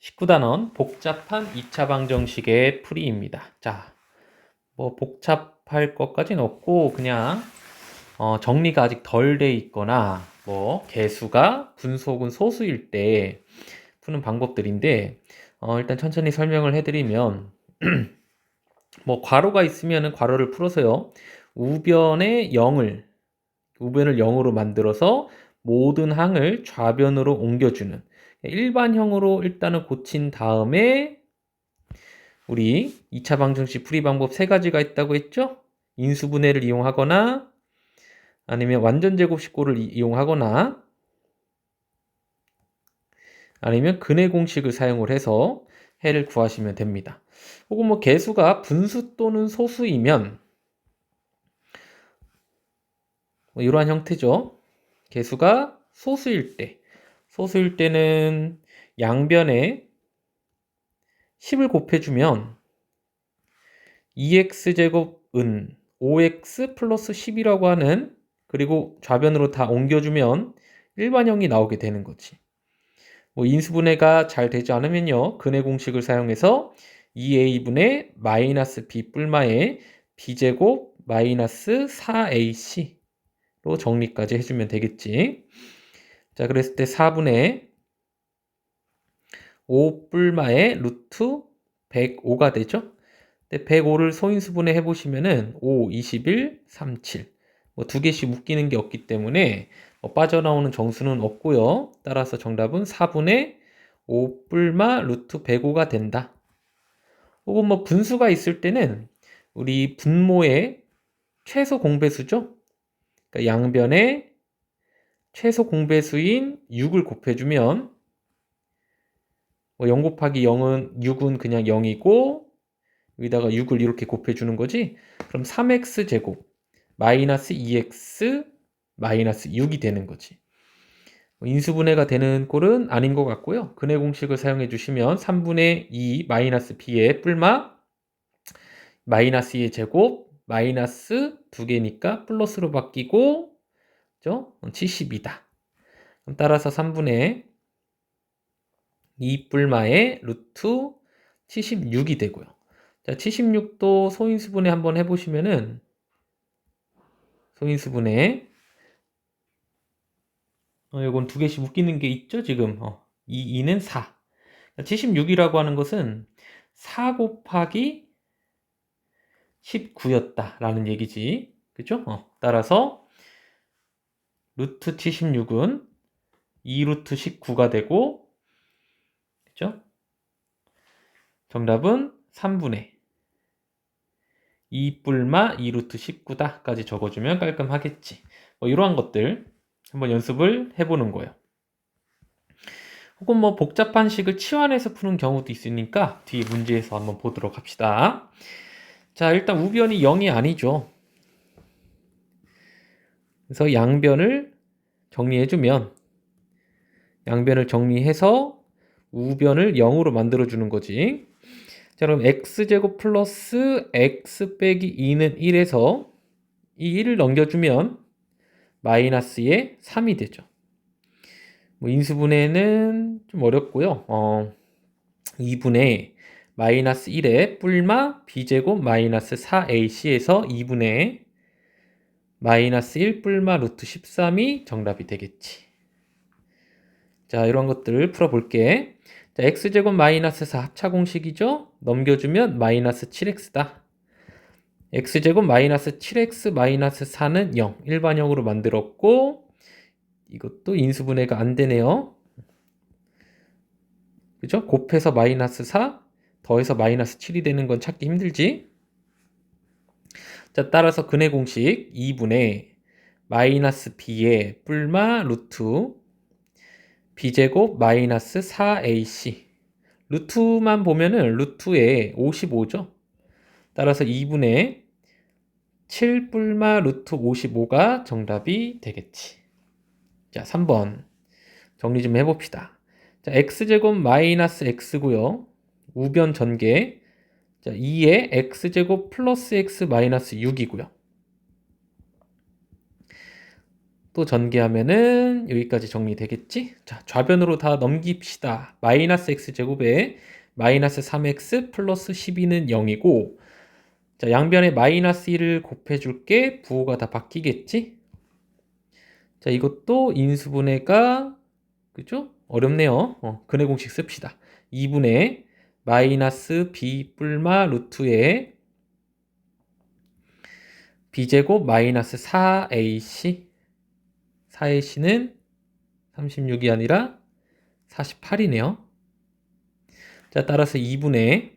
19단원 복잡한 2차 방정식의 풀이입니다. 자, 뭐 복잡할 것까지는 없고 그냥 정리가 아직 덜 돼 있거나 뭐 개수가 분소군 소수일 때 푸는 방법들인데 일단 천천히 설명을 해드리면 뭐 괄호가 있으면은 괄호를 풀어서요. 우변을 0으로 만들어서 모든 항을 좌변으로 옮겨주는 일반형으로 일단은 고친 다음에 우리 2차 방정식 풀이 방법 세 가지가 있다고 했죠? 인수분해를 이용하거나 아니면 완전제곱식고를 이용하거나 아니면 근해 공식을 사용을 해서 해를 구하시면 됩니다. 혹은 뭐 개수가 분수 또는 소수이면 뭐 이러한 형태죠. 개수가 소수일 때는 양변에 10을 곱해주면 2x제곱은 5x 플러스 10이라고 하는 그리고 좌변으로 다 옮겨주면 일반형이 나오게 되는 거지. 뭐 인수분해가 잘 되지 않으면요. 근해 공식을 사용해서 2a분의 마이너스 b 뿔마에 b제곱 마이너스 4ac로 정리까지 해주면 되겠지. 자, 그랬을 때 4분의 5 뿔마에 루트 105가 되죠. 105를 소인수분해 해보시면은 5, 21, 37. 뭐 두 개씩 묶이는 게 없기 때문에 빠져나오는 정수는 없고요. 따라서 정답은 4분의 5 뿔마 루트 105가 된다. 혹은 뭐 분수가 있을 때는 우리 분모의 최소 공배수죠. 그러니까 양변에 최소 공배수인 6을 곱해주면 뭐 0 곱하기 0은 6은 그냥 0이고 여기다가 6을 이렇게 곱해주는 거지. 그럼 3x제곱 마이너스 2x 마이너스 6이 되는 거지. 인수분해가 되는 꼴은 아닌 것 같고요. 근해 공식을 사용해 주시면 3분의 2 마이너스 b의 뿔마 마이너스 2의 제곱 마이너스 2개니까 플러스로 바뀌고 70이다. 그럼 따라서 3분의 2 뿔마의 루트 76이 되고요. 자, 76도 소인수분해 한번 해보시면은 소인수분해 요건 두 개씩 묶이는 게 있죠 지금 2는 4 76이라고 하는 것은 4 곱하기 19였다 라는 얘기지 그죠? 따라서 루트 76은 2루트 19가 되고 그죠? 정답은 3분의 2 뿔마 2루트 19다 까지 적어주면 깔끔하겠지. 뭐 이러한 것들 한번 연습을 해보는 거예요. 혹은 뭐 복잡한 식을 치환해서 푸는 경우도 있으니까 뒤에 문제에서 한번 보도록 합시다. 자, 일단 우변이 0이 아니죠. 그래서 양변을 정리해주면 양변을 정리해서 우변을 0으로 만들어주는 거지. 자, 그럼 x제곱 플러스 x 빼기 2는 1에서 이 1을 넘겨주면 마이너스의 3이 되죠. 뭐 인수분해는 좀 어렵고요. 2분의 마이너스 1의 뿔마 b제곱 마이너스 4ac에서 2분의 마이너스 1 뿔마 루트 13이 정답이 되겠지. 자, 이런 것들을 풀어볼게. 자, x제곱 마이너스 4 합차 공식이죠? 넘겨주면 마이너스 7x다. x제곱 마이너스 7x 마이너스 4는 0. 일반형으로 만들었고 이것도 인수분해가 안 되네요. 그죠? 곱해서 마이너스 4, 더해서 마이너스 7이 되는 건 찾기 힘들지? 자, 따라서 근해 공식 2분의 마이너스 b의 뿔마 루트 b제곱 마이너스 4ac 루트만 보면은 루트에 55죠? 따라서 2분의 7 뿔마 루트 55가 정답이 되겠지. 자, 3번 정리 좀 해봅시다. 자, x제곱 마이너스 x고요. 우변 전개. 자, 2에 x제곱 플러스 x 마이너스 6이고요. 또 전개하면은 여기까지 정리되겠지? 자, 좌변으로 다 넘깁시다. 마이너스 x제곱에 마이너스 3x 플러스 12는 0이고, 자, 양변에 마이너스 1을 곱해줄게. 부호가 다 바뀌겠지? 자, 이것도 인수분해가, 그죠? 어렵네요. 근해 공식 씁시다. 2분의 마이너스 b 뿔마 루트에 b제곱 마이너스 4ac 4ac는 36이 아니라 48이네요. 자, 따라서 2분의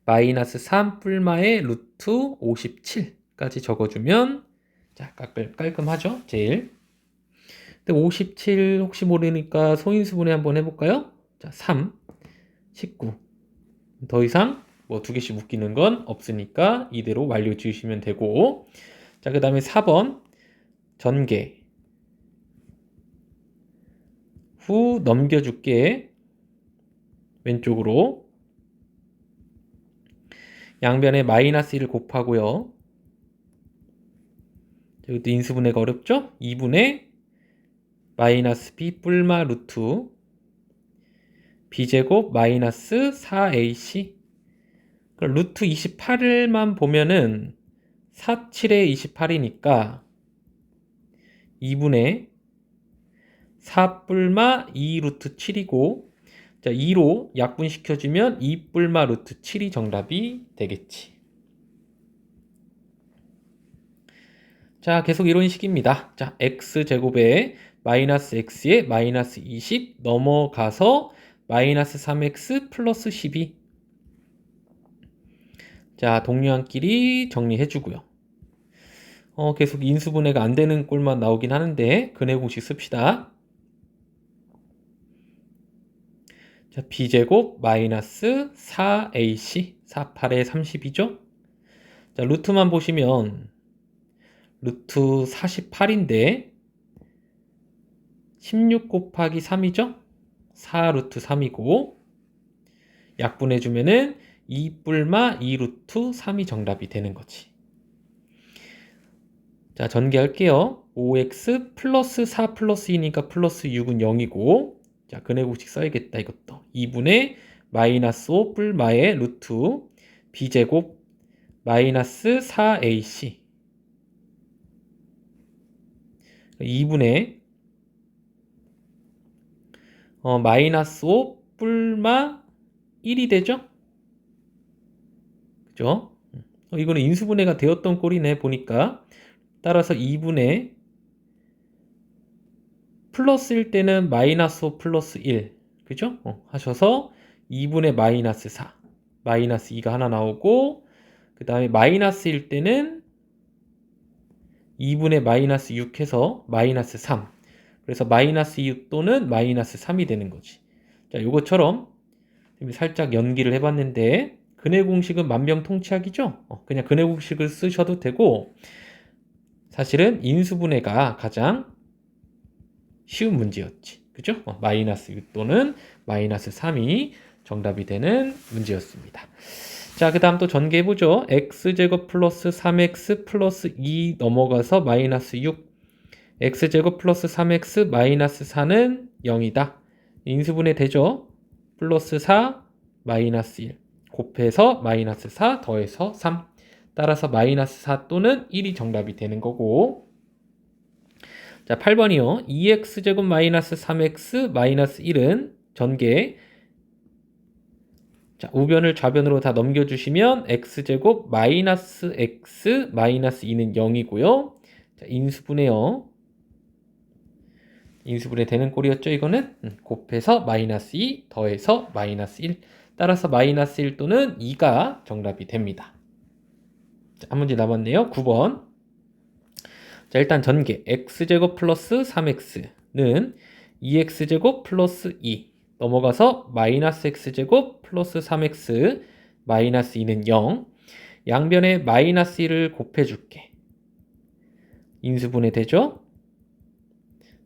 마이너스 3 뿔마의 루트 57까지 적어주면, 자, 깔끔하죠? 제일. 근데 57 혹시 모르니까 소인수분해 한번 해볼까요? 자, 3, 19. 더 이상 뭐 두 개씩 묶이는 건 없으니까 이대로 완료 지으시면 되고, 자, 그 다음에 4번 전개 후 넘겨줄게. 왼쪽으로 양변에 마이너스 1을 곱하고요. 여기도 인수분해가 어렵죠? 2분의 마이너스 b 뿔마 루트 b제곱 마이너스 4ac. 루트 28만 보면은 4, 7에 28이니까 2분의 4 뿔마 2 루트 7이고, 자, 2로 약분시켜주면 2 뿔마 루트 7이 정답이 되겠지. 자, 계속 이런 식입니다. 자, x제곱에 마이너스 x에 마이너스 20 넘어가서 마이너스 3x 플러스 12. 자, 동료한끼리 정리해주고요. 계속 인수분해가 안 되는 꼴만 나오긴 하는데 근해 공식 씁시다. 자, b제곱 마이너스 4ac 48에 32죠. 자, 루트만 보시면 루트 48인데 16 곱하기 3이죠. 4 루트 3이고, 약분해주면은 2 뿔마 2 루트 3이 정답이 되는 거지. 자, 전개할게요. 5x 플러스 4 플러스 2니까 플러스 6은 0이고, 자, 근해 공식 써야겠다. 이것도 2분의 마이너스 5 뿔마의 루트 b제곱 마이너스 4ac 2분의 마이너스 5 뿔마 1이 되죠? 그죠? 이거는 인수분해가 되었던 꼴이네 보니까. 따라서 2분의 플러스일 때는 마이너스 5 플러스 1, 그죠? 하셔서 2분의 마이너스 4, 마이너스 2가 하나 나오고, 그 다음에 마이너스일 때는 2분의 마이너스 6 해서 마이너스 3. 그래서 마이너스 2 또는 마이너스 3이 되는 거지. 자, 요것처럼 살짝 연기를 해봤는데, 근해 공식은 만병통치약이죠? 그냥 근해 공식을 쓰셔도 되고, 사실은 인수분해가 가장 쉬운 문제였지. 그죠? 마이너스 6 또는 마이너스 3이 정답이 되는 문제였습니다. 자, 그 다음 또 전개해보죠. x제곱 플러스 3x 플러스 2 넘어가서 마이너스 6. x제곱 플러스 3x 마이너스 4는 0이다. 인수분해 되죠? 플러스 4 마이너스 1 곱해서 마이너스 4 더해서 3. 따라서 마이너스 4 또는 1이 정답이 되는 거고, 자, 8번이요. 2x제곱 마이너스 3x 마이너스 1은 전개. 자, 우변을 좌변으로 다 넘겨주시면 x제곱 마이너스 x 마이너스 2는 0이고요. 자, 인수분해요. 인수분해 되는 꼴이었죠, 이거는? 곱해서 마이너스 2 더해서 마이너스 1. 따라서 마이너스 1 또는 2가 정답이 됩니다. 자, 한 문제 남았네요. 9번. 자, 일단 전개 x제곱 플러스 3x는 2x제곱 플러스 2 넘어가서 마이너스 x제곱 플러스 3x 마이너스 2는 0. 양변에 마이너스 1을 곱해줄게. 인수분해 되죠?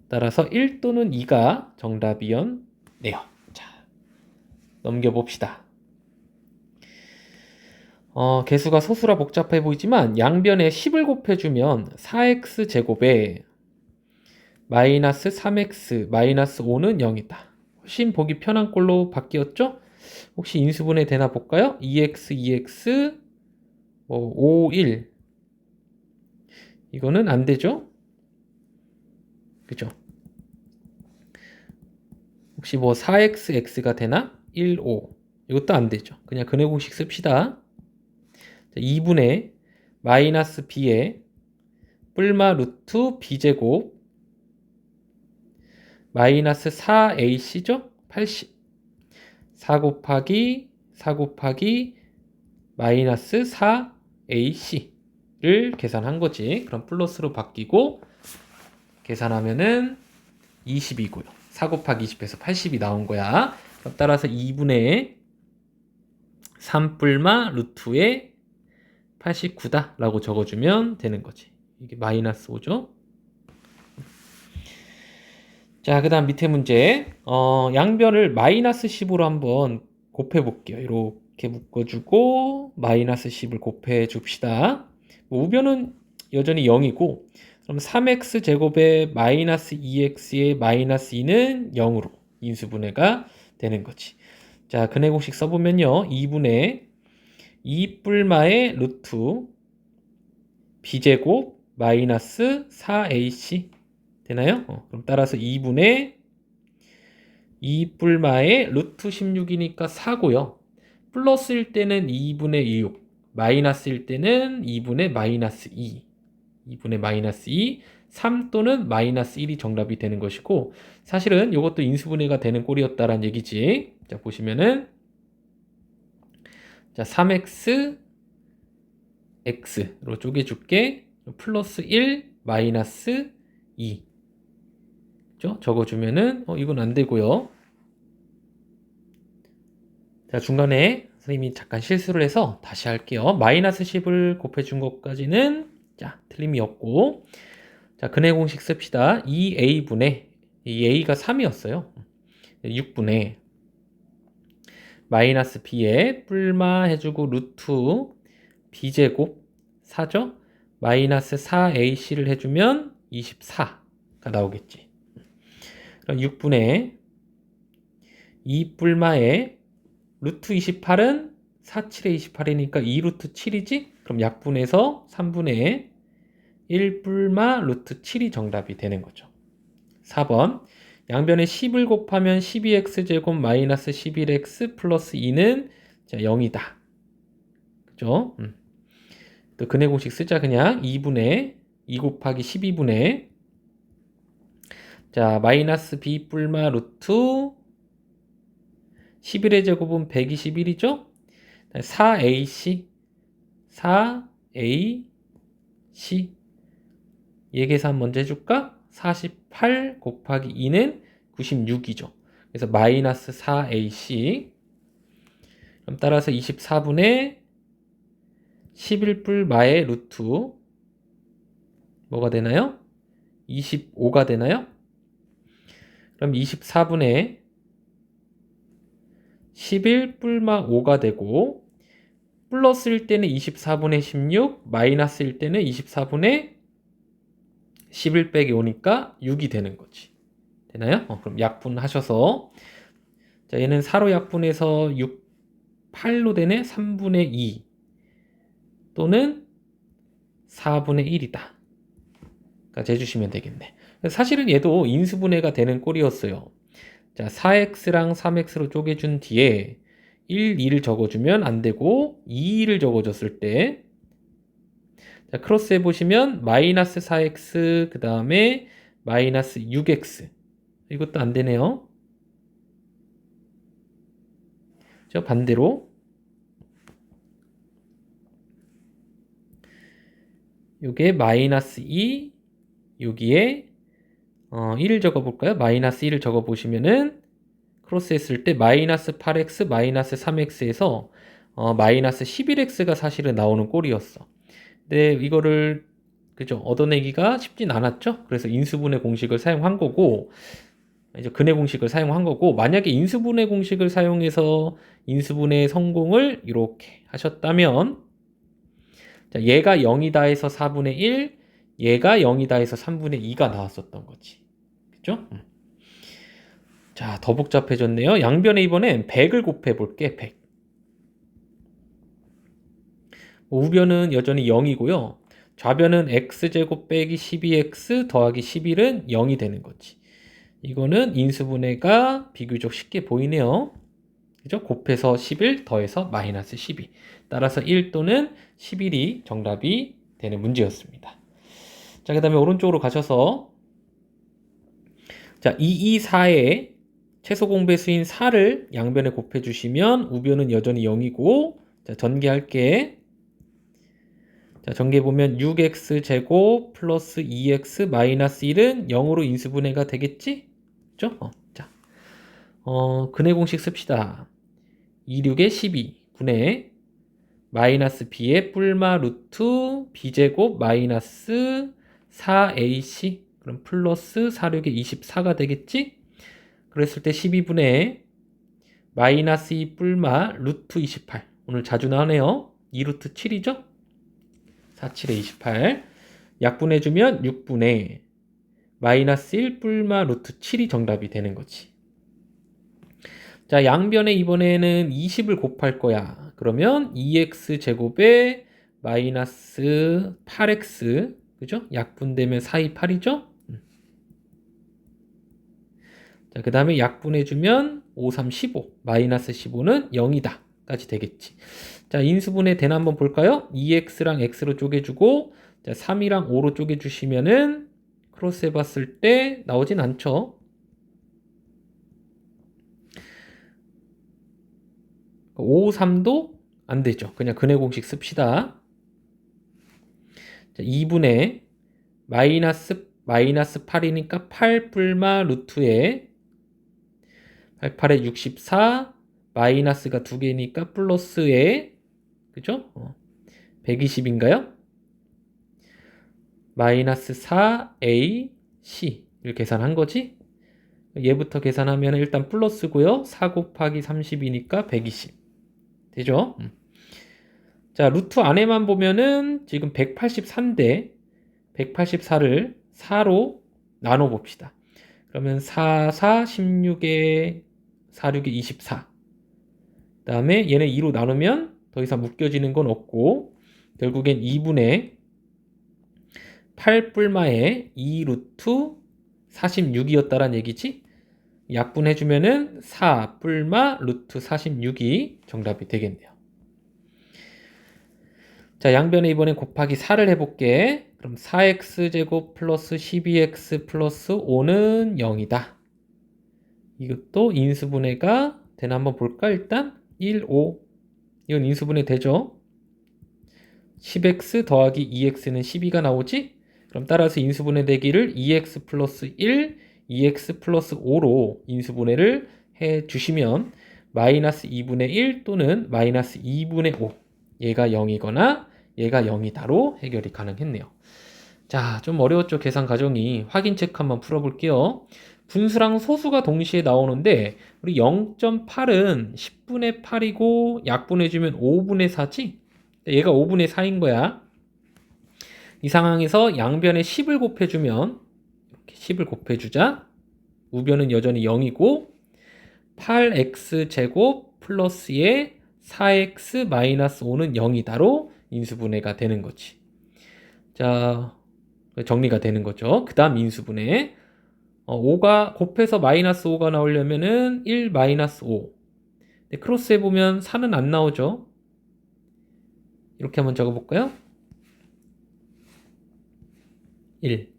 따라서 1 또는 2가 정답이었네요. 자, 넘겨봅시다. 개수가 소수라 복잡해 보이지만 양변에 10을 곱해주면 4x 제곱에 마이너스 3x 마이너스 5는 0이다. 훨씬 보기 편한 꼴로 바뀌었죠? 혹시 인수분해 되나 볼까요? 2x, 2x, 5, 1. 이거는 안 되죠? 그죠? 혹시 4x, x가 되나? 1, 5. 이것도 안 되죠. 그냥 근해 공식 씁시다. 2분의 마이너스 b에 뿔마 루트 b제곱 마이너스 4ac죠? 80. 4 곱하기 마이너스 4ac를 계산한 거지. 그럼 플러스로 바뀌고 계산하면은 20이고요. 4 곱하기 20에서 80이 나온 거야. 그럼 따라서 2분의 3뿔마 루트에 89다 라고 적어주면 되는 거지. 이게 마이너스 5죠. 자, 그 다음 밑에 문제. 양변을 마이너스 10으로 한번 곱해 볼게요. 이렇게 묶어주고 마이너스 10을 곱해 줍시다. 우변은 여전히 0이고 그럼 3x 제곱에 마이너스 2x의 마이너스 2는 0으로 인수분해가 되는 거지. 자, 근해 공식 써보면요. 2분의 2뿔마의 루트 b제곱 마이너스 4ac 되나요? 그럼 따라서 2분의 2뿔마의 루트 16이니까 4고요. 플러스일 때는 2분의 6, 마이너스일 때는 2분의 마이너스 2, 2분의 마이너스 2, 3 또는 마이너스 1이 정답이 되는 것이고 사실은 이것도 인수분해가 되는 꼴이었다라는 얘기지. 자, 보시면은 자, 3x x로 쪼개줄게. 플러스 1 마이너스 2 적어주면은 이건 안 되고요. 자, 중간에 선생님이 잠깐 실수를 해서 다시 할게요. 마이너스 10을 곱해준 것까지는 자, 틀림이 없고 자, 근해 공식 씁시다. 2a분의 이 a가 3이었어요. 6분의 마이너스 b에 뿔마 해주고 루트 b제곱 4죠? 마이너스 4ac를 해주면 24가 나오겠지. 그럼 6분의 2뿔마에 루트 28은 47에 28이니까 2루트 7이지? 그럼 약분해서 3분의 1뿔마 루트 7이 정답이 되는 거죠. 4번 양변에 10을 곱하면 12x제곱 마이너스 11x 플러스 2는 자, 0이다. 그죠? 또 근해 공식 쓰자. 그냥 2분의 2 곱하기 12분의 자, 마이너스 b 뿔마 루트 11의 제곱은 121이죠? 4ac 4ac 얘 계산 먼저 해줄까? 48 곱하기 2는 96이죠. 그래서 마이너스 4ac 그럼 따라서 24분의 11뿔 마의 루트 뭐가 되나요? 25가 되나요? 그럼 24분의 11뿔마 5가 되고 플러스일 때는 24분의 16 마이너스일 때는 24분의 11 빼기 5니까 6이 되는 거지. 되나요? 그럼 약분하셔서 자, 얘는 4로 약분해서 6, 8로 되네. 3분의 2 또는 4분의 1이다. 까지 해주시면 되겠네. 사실은 얘도 인수분해가 되는 꼴이었어요. 자, 4x랑 3x로 쪼개준 뒤에 1, 2를 적어주면 안 되고 2, 2를 적어줬을 때 자, 크로스 해보시면 마이너스 4x 그 다음에 마이너스 6x 이것도 안 되네요. 저 반대로 요게 마이너스 2 여기에 1을 적어볼까요? 마이너스 1을 적어보시면은 크로스 했을 때 마이너스 8x 마이너스 3x에서 마이너스 11x가 사실은 나오는 꼴이었어. 근데 이거를 그죠? 얻어내기가 쉽진 않았죠? 그래서 인수분해 공식을 사용한 거고 이제 근해 공식을 사용한 거고, 만약에 인수분해 공식을 사용해서 인수분해 성공을 이렇게 하셨다면, 자, 얘가 0이다 해서 4분의 1, 얘가 0이다 해서 3분의 2가 나왔었던 거지. 그죠? 자, 더 복잡해졌네요. 양변에 이번엔 100을 곱해 볼게. 100. 우변은 여전히 0이고요. 좌변은 x제곱 빼기 12x 더하기 11은 0이 되는 거지. 이거는 인수분해가 비교적 쉽게 보이네요. 그죠? 곱해서 11 더해서 마이너스 12. 따라서 1 또는 11이 정답이 되는 문제였습니다. 자, 그 다음에 오른쪽으로 가셔서 자, 224에 최소 공배수인 4를 양변에 곱해주시면 우변은 여전히 0이고, 자, 전개할게. 자, 전개해보면 6x제곱 플러스 2x 마이너스 1은 0으로 인수분해가 되겠지? 그죠? 자, 근해 공식 씁시다. 26에 12 분의 마이너스 b의 뿔마 루트 b제곱 마이너스 4ac, 그럼 플러스 46에 24가 되겠지? 그랬을 때 12분의 마이너스 2 뿔마 루트 28. 오늘 자주 나오네요. 2루트 7이죠? 47에 28. 약분해주면 6분의 마이너스 1 뿔마 루트 7이 정답이 되는 거지. 자, 양변에 이번에는 20을 곱할 거야. 그러면 2x 제곱에 마이너스 8x, 그죠? 약분되면 4, 2, 8이죠? 자, 그 다음에 약분해주면 5, 3, 15. 마이너스 15는 0이다. 까지 되겠지. 자, 인수분해 되나 한번 볼까요? 2x랑 x로 쪼개주고, 자, 3이랑 5로 쪼개주시면은, 크로스 해봤을 때 나오진 않죠. 5, 3도 안 되죠. 그냥 근해 공식 씁시다. 자, 2분의 마이너스 8이니까 8 뿔마 루트에 88에 64 마이너스가 2개니까 플러스에, 그죠? 120인가요? 마이너스 4ac 를 계산한 거지? 얘부터 계산하면 일단 플러스고요. 4 곱하기 30이니까 120 되죠? 자, 루트 안에만 보면은 지금 184인데 184를 4로 나눠 봅시다. 그러면 4, 4, 16에 4, 6에 24. 그 다음에 얘네 2로 나누면 더 이상 묶여지는 건 없고, 결국엔 2분의 8 뿔마에 2 루트 46이었다란 얘기지? 약분해주면은 4 뿔마 루트 46이 정답이 되겠네요. 자, 양변에 이번엔 곱하기 4를 해볼게. 그럼 4x제곱 플러스 12x 플러스 5는 0이다. 이것도 인수분해가 되나 한번 볼까? 일단 1, 5. 이건 인수분해 되죠? 10x 더하기 2x는 12가 나오지? 그럼 따라서 인수분해 되기를 2x 플러스 1, 2x 플러스 5로 인수분해를 해주시면 마이너스 2분의 1 또는 마이너스 2분의 5, 얘가 0이거나 얘가 0이다로 해결이 가능했네요. 자, 좀 어려웠죠? 계산 과정이. 확인 체크 한번 풀어볼게요. 분수랑 소수가 동시에 나오는데 우리 0.8은 10분의 8이고 약분해주면 5분의 4지? 얘가 5분의 4인 거야. 이 상황에서 양변에 10을 곱해주면 이렇게 10을 곱해주자. 우변은 여전히 0이고 8x제곱 플러스에 4x 마이너스 5는 0이다로 인수분해가 되는 거지. 자, 정리가 되는 거죠. 그 다음 인수분해. 5가 곱해서 마이너스 5가 나오려면은 1 마이너스 5. 근데 크로스 해보면 4는 안 나오죠. 이렇게 한번 적어볼까요? 1.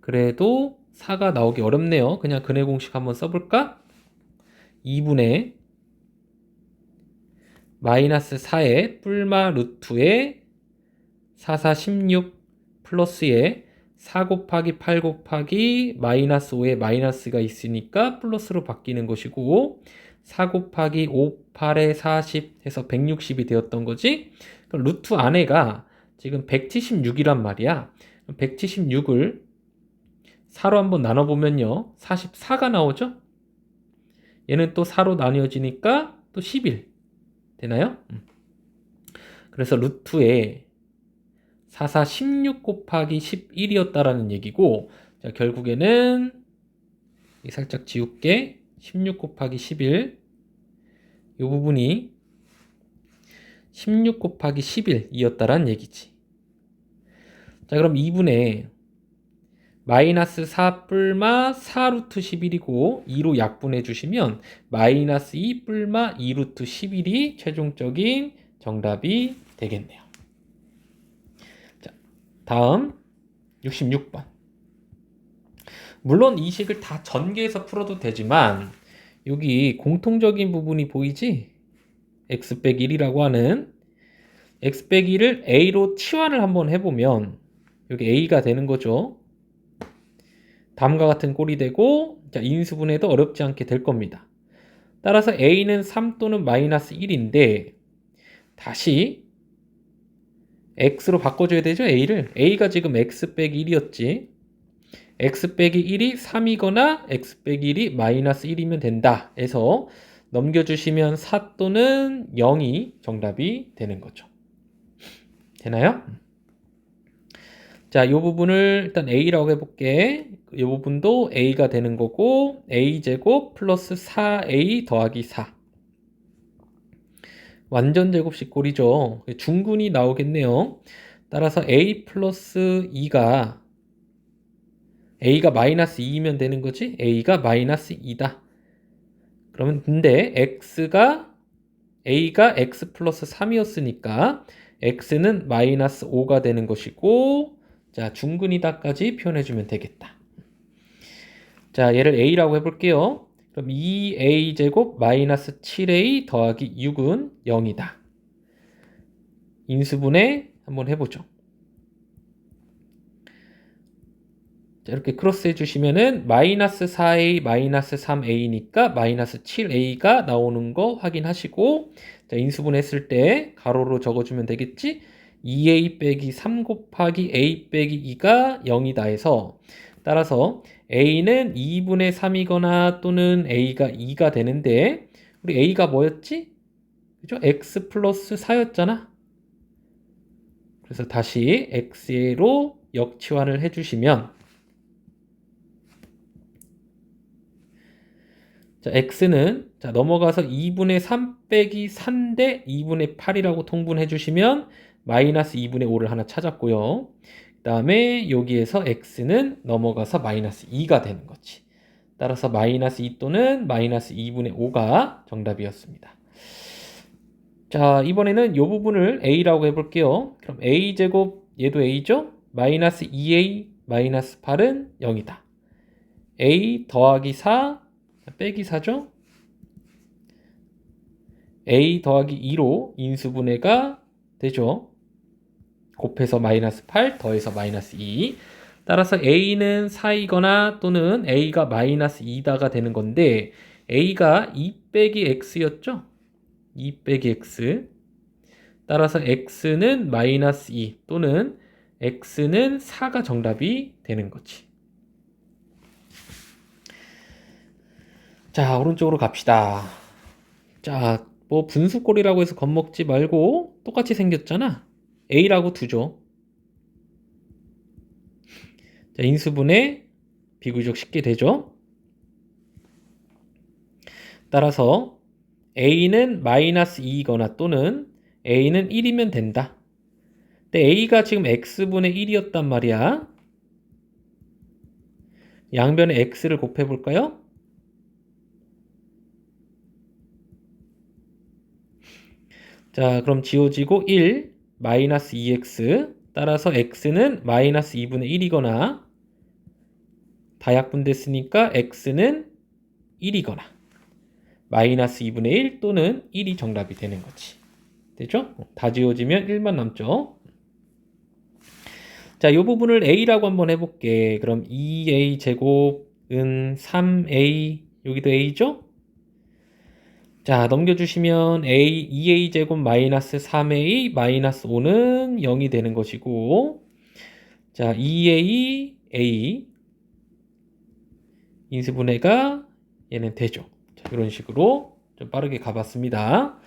그래도 4가 나오기 어렵네요. 그냥 근해 공식 한번 써볼까? 2분의 마이너스 4의 뿔마 루트에 4, 4, 16 플러스에 4 곱하기 8 곱하기 마이너스 5에 마이너스가 있으니까 플러스로 바뀌는 것이고 4 곱하기 5, 8에 40 해서 160이 되었던 거지. 그럼 루트 안에가 지금 176이란 말이야. 176을 4로 한번 나눠보면요. 44가 나오죠? 얘는 또 4로 나뉘어지니까 또 11 되나요? 그래서 루트에 44 16 곱하기 11이었다라는 얘기고, 자, 결국에는 살짝 지울게. 16 곱하기 11 이 부분이 16 곱하기 11이었다라는 얘기지. 자, 그럼 2분의 마이너스 4 뿔마 4 루트 11이고 2로 약분해 주시면 마이너스 2 뿔마 2 루트 11이 최종적인 정답이 되겠네요. 자, 다음 66번. 물론 이 식을 다 전개해서 풀어도 되지만 여기 공통적인 부분이 보이지? x 빼기 1이라고 하는 x 빼기 1을 a로 치환을 한번 해보면 여기 a가 되는 거죠. 다음과 같은 꼴이 되고, 자, 인수분해도 어렵지 않게 될 겁니다. 따라서 a는 3 또는 마이너스 1인데 다시 x로 바꿔줘야 되죠. a가 지금 x 빼기 1이었지. x 빼기 1이 3이거나 x 빼기 1이 마이너스 1이면 된다 해서 넘겨주시면 4 또는 0이 정답이 되는 거죠. 되나요? 자, 이 부분을 일단 a라고 해볼게. 이 부분도 a가 되는 거고 a제곱 플러스 4a 더하기 4 완전 제곱식 꼴이죠. 중근이 나오겠네요. 따라서 a 플러스 2가 a가 마이너스 2이면 되는 거지. a가 마이너스 2다. 그러면 근데 a가 x 플러스 3이었으니까 x는 마이너스 5가 되는 것이고, 자, 중근이다까지 표현해주면 되겠다. 자, 얘를 a라고 해볼게요. 그럼 2a 제곱 마이너스 7a 더하기 6은 0이다. 인수분해 한번 해보죠. 자, 이렇게 크로스 해주시면은 마이너스 4a 마이너스 3a니까 마이너스 7a가 나오는 거 확인하시고, 자, 인수분해 했을 때 가로로 적어주면 되겠지? 2a 빼기 3 곱하기 a 빼기 2가 0이다 해서, 따라서 a는 2분의 3이거나 또는 a가 2가 되는데, 우리 a가 뭐였지? 그죠? x 플러스 4였잖아. 그래서 다시 x로 역치환을 해주시면, 자, x는 자, 넘어가서 2분의 3 빼기 3대 2분의 8이라고 통분해 주시면 마이너스 2분의 5를 하나 찾았고요. 그 다음에 여기에서 x는 넘어가서 마이너스 2가 되는 거지. 따라서 마이너스 2 또는 마이너스 2분의 5가 정답이었습니다. 자, 이번에는 이 부분을 a라고 해볼게요. 그럼 a제곱 얘도 a죠? 마이너스 2a 마이너스 8은 0이다. a 더하기 4 빼기 4죠? a 더하기 2로 인수분해가 되죠. 곱해서 마이너스 8 더해서 마이너스 2. 따라서 a는 4이거나 또는 a가 마이너스 2다가 되는 건데 a가 2 빼기 x였죠? 2 빼기 x. 따라서 x는 마이너스 2 또는 x는 4가 정답이 되는 거지. 자, 오른쪽으로 갑시다. 자, 뭐 분수꼴이라고 해서 겁먹지 말고 똑같이 생겼잖아. a라고 두죠. 자, 인수분해 비교적 쉽게 되죠. 따라서 a는 마이너스 2이거나 또는 a는 1이면 된다. 근데 a가 지금 x분의 1이었단 말이야. 양변에 x를 곱해볼까요? 자, 그럼 지워지고 1 마이너스 2x 따라서 x는 마이너스 2분의 1이거나 다약분됐으니까 x는 1이거나 마이너스 2분의 1 또는 1이 정답이 되는 거지. 되죠? 다 지워지면 1만 남죠. 자, 이 부분을 a라고 한번 해볼게. 그럼 2a 제곱은 3a 여기도 a죠? 자, 넘겨주시면 2a 제곱 마이너스 3a 마이너스 5는 0이 되는 것이고, 자, 2a a 인수분해가 얘는 되죠. 자, 이런 식으로 좀 빠르게 가봤습니다.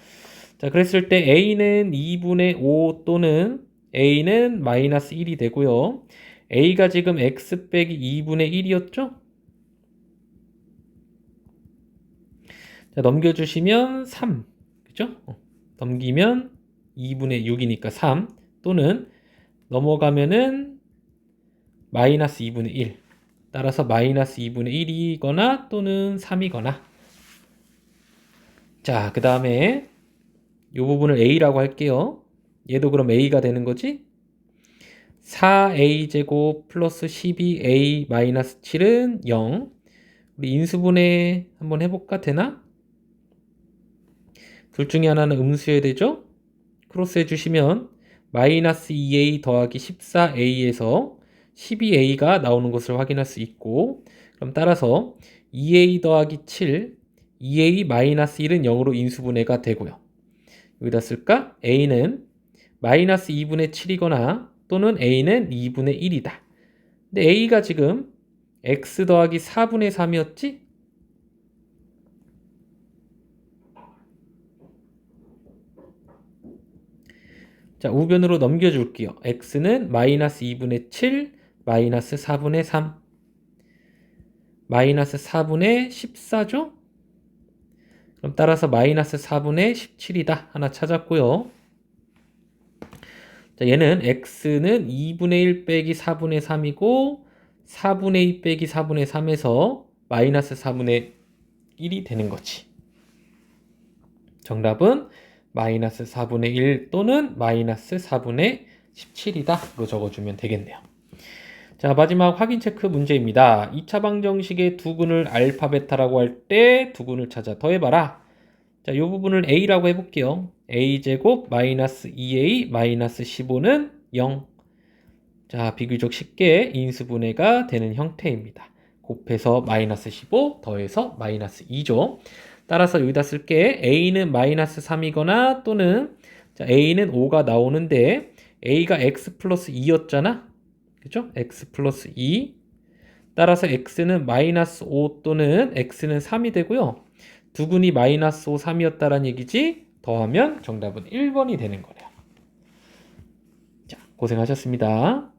자, 그랬을 때 a는 2분의 5 또는 a는 마이너스 1이 되고요. a가 지금 x 빼기 2분의 1이었죠? 자, 넘겨주시면 3. 그죠? 넘기면 2분의 6이니까 3 또는 넘어가면은 마이너스 2분의 1. 따라서 마이너스 2분의 1이거나 또는 3이거나. 자, 그 다음에 이 부분을 a라고 할게요. 얘도 그럼 a가 되는 거지? 4a제곱 플러스 12a 마이너스 7은 0. 우리 인수분해 한번 해볼까? 되나? 둘 중에 하나는 음수여야 되죠? 크로스 해주시면 마이너스 2a 더하기 14a에서 12a가 나오는 것을 확인할 수 있고, 그럼 따라서 2a 더하기 7, 2a 마이너스 1은 0으로 인수분해가 되고요. 여기다 쓸까? a는 마이너스 2분의 7이거나 또는 a는 2분의 1이다. 근데 a가 지금 x 더하기 4분의 3이었지? 자, 우변으로 넘겨줄게요. x는 마이너스 2분의 7, 마이너스 4분의 3, 마이너스 4분의 14죠? 그럼 따라서 마이너스 4분의 17이다. 하나 찾았고요. 자, 얘는 x는 2분의 1 빼기 4분의 3이고 4분의 2 빼기 4분의 3에서 마이너스 4분의 1이 되는 거지. 정답은 마이너스 4분의 1 또는 마이너스 4분의 17이다 로 적어주면 되겠네요. 자, 마지막 확인 체크 문제입니다. 2차 방정식의 두근을 알파 베타라고 할 때 두근을 찾아 더해봐라. 자, 이 부분을 a라고 해볼게요. a제곱 마이너스 2a 마이너스 15는 0. 자, 비교적 쉽게 인수분해가 되는 형태입니다. 곱해서 마이너스 15 더해서 마이너스 2죠. 따라서 여기다 쓸게. a는 마이너스 3이거나 또는 자, a는 5가 나오는데 a가 x 플러스 2였잖아. 그죠? x 플러스 2. 따라서 x는 마이너스 5 또는 x는 3이 되고요. 두근이 마이너스 5, 3이었다는 얘기지. 더하면 정답은 1번이 되는 거네요. 자, 고생하셨습니다.